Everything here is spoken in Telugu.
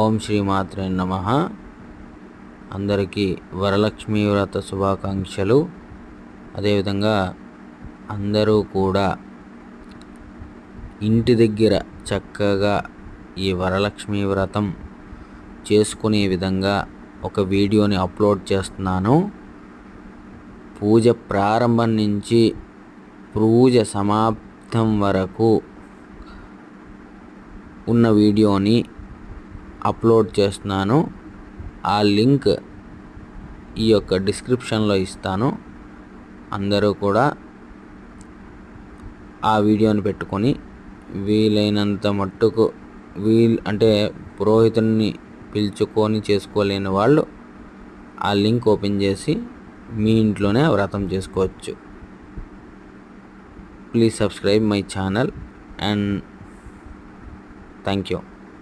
ఓం శ్రీమాత్రే నమః. అందరికీ వరలక్ష్మీ వ్రత శుభాకాంక్షలు. అదేవిధంగా అందరూ కూడా ఇంటి దగ్గర చక్కగా ఈ వరలక్ష్మీ వ్రతం చేసుకునే విధంగా ఒక వీడియోని అప్లోడ్ చేస్తున్నాను. పూజ ప్రారంభం నుంచి పూజ సమాప్తం వరకు ఉన్న వీడియోని అప్లోడ్ చేస్తున్నాను. ఆ లింక్ ఈ యొక్క డిస్క్రిప్షన్లో ఇస్తాను. అందరూ కూడా ఆ వీడియోని పెట్టుకొని వీలైనంత మట్టుకు అంటే పురోహితుడిని పిలుచుకొని చేసుకోలేని వాళ్ళు ఆ లింక్ ఓపెన్ చేసి మీ ఇంట్లోనే వ్రతం చేసుకోవచ్చు. Please subscribe my channel and thank you.